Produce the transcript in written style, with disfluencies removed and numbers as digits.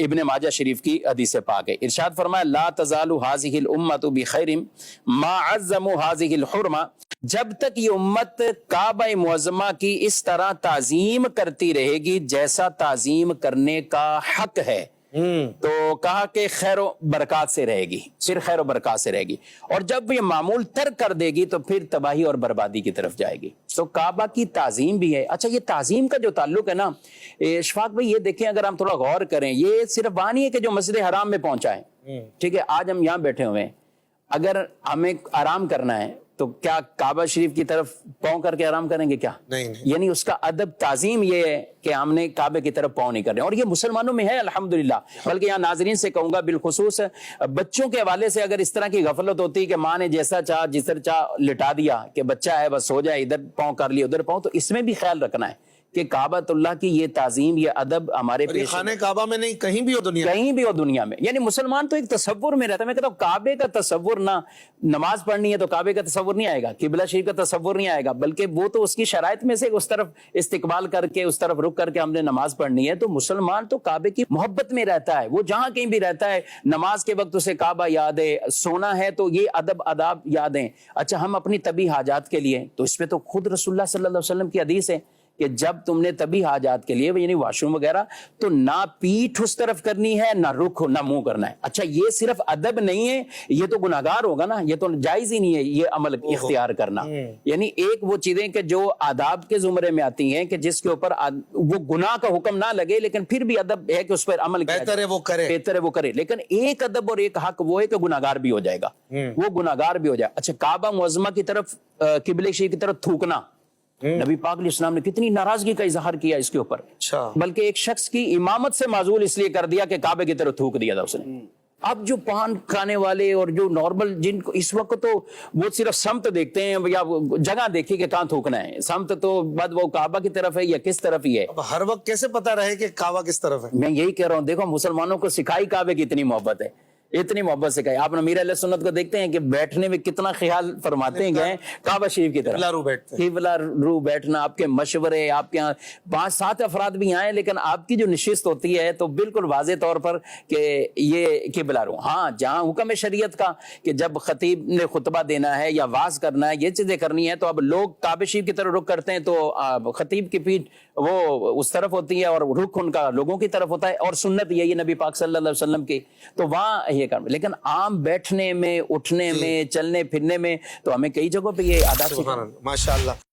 इब्न माजा शरीफ की हदीस पाक है। इरशाद फरमाया ला तज़ालु हाज़िहिल उम्मतु बिखैरिन मा अज़्ज़मु हाज़िहिल हुरमा, जब तक ये उम्मत काबा मुअज़्ज़मा की इस तरह ताज़ीम करती रहेगी जैसा ताज़ीम करने का हक है, तो कहा कि खैर बरकत से रहेगी, फिर खैर बरकत से रहेगी, और जब ये मामूल तर्क कर देगी तो फिर तबाही और बर्बादी की तरफ जाएगी। तो काबा की ताजीम भी है। अच्छा, ये ताजीम का जो ताल्लुक है ना इशफाक भाई, ये देखें अगर हम थोड़ा गौर करें, ये सिर्फ वहां नहीं है कि जो मस्जिद हराम में पहुंचा है, ठीक है, आज हम यहाँ बैठे हुए हैं, अगर हमें आराम करना है तो क्या काबा शरीफ की तरफ पाँव करके आराम करेंगे क्या? नहीं। यानी उसका अदब ताजीम ये है कि हमने काबे की तरफ पाँव नहीं कर रहे, और ये मुसलमानों में है अल्हम्दुलिल्लाह। बल्कि यहाँ नाजरीन से कहूंगा बिलखुसूस बच्चों के हवाले से, अगर इस तरह की गफलत होती है कि माँ ने जैसा चाह जिस तरह चाह लिटा दिया कि बच्चा है बस हो जाए, इधर पाँव कर लिया उधर पाँव, तो इसमें भी ख्याल रखना है कि काबातुल्लाह की ये ताजीम, ये अदब हमारे पेश खाने काबा में नहीं, कहीं भी हो दुनिया में। यानी मुसलमान तो एक तसव्वुर में रहता है। मैं कहता हूँ काबे का तसव्वुर ना, नमाज पढ़नी है तो काबे का तसव्वुर नहीं आएगा, किबला शरीफ का तसव्वुर नहीं आएगा, बल्कि वो तो उसकी शराइत में से उस तरफ इस्तिकबाल करके उस तरफ रुक करके हमने नमाज पढ़नी है। तो मुसलमान तो काबे की मोहब्बत में रहता है, वो जहां कहीं भी रहता है नमाज के वक्त उसे काबा याद है, सोना है तो ये अदब आदाब याद है। अच्छा, हम अपनी तबी हाजात के लिए, तो इसमें तो खुद रसूलुल्लाह सल्लल्लाहु अलैहि वसल्लम की हदीस है कि जब तुमने तभी हाजात के लिए यानी वॉशरूम वगैरह, तो ना पीठ उस तरफ करनी है ना रुख ना मुंह करना है। अच्छा, ये सिर्फ अदब नहीं है, ये तो गुनाहगार होगा ना, ये तो जायज ही नहीं है ये अमल इख्तियार करना। यानी एक वो चीजें कि जो आदाब के जुमरे में आती हैं कि जिसके ऊपर वो गुनाह का हुक्म ना लगे, लेकिन फिर भी अदब है कि उस पर अमल बेहतर है वो करे। लेकिन एक अदब और एक हक वो है कि गुनाहगार भी हो जाएगा, वो गुनाहगार भी हो जाएगा। अच्छा, काबा मुअज़्ज़मा की तरफ, किबले शरीफ की तरफ थूकना, नबी पाक अलैहिस्सलाम ने कितनी नाराजगी का इजहार किया इसके ऊपर। बल्कि एक शख्स की इमामत से माजूल इसलिए कर दिया कि काबे की तरफ थूक दिया था उसने। अब जो पान खाने वाले और जो नॉर्मल, जिनको इस वक्त तो वो सिर्फ समत देखते हैं या जगह देखी कि कहाँ थूकना है, समत तो बाद वो काबा की तरफ है या किस तरफ ही है। अब हर वक्त कैसे पता रहे कि काबा किस तरफ है? मैं यही कह रहा हूँ, देखो मुसलमानों को सिखाई काबे की इतनी मोहब्बत है, इतनी मोहब्बत से कहे। आप अमीर अहले सुन्नत को देखते हैं कि बैठने में कितना ख्याल फरमाते हैं काबा शरीफ की तरफ, किबला रू बैठना, आपके मशवरे, आपके यहाँ 5-7 अफराद भी आए लेकिन आपकी जो नशिस्त होती है तो बिल्कुल वाज़े तौर पर कि ये किबला रू। हाँ, जहाँ हुक्म है शरीयत का कि जब खतीब ने खुतबा देना है या वाज करना है, ये चीजें करनी है, तो अब लोग काबा शरीफ की तरफ रुख करते हैं, तो खतीब की पीठ वो उस तरफ होती है और रुख उनका लोगों की तरफ होता है, और सुन्नत यही नबी पाक सल्लल्लाहु अलैहि वसल्लम की, तो वहाँ ये कर। लेकिन आम बैठने में, उठने में, चलने फिरने में तो हमें कई जगहों पे ये आदत, माशाअल्लाह।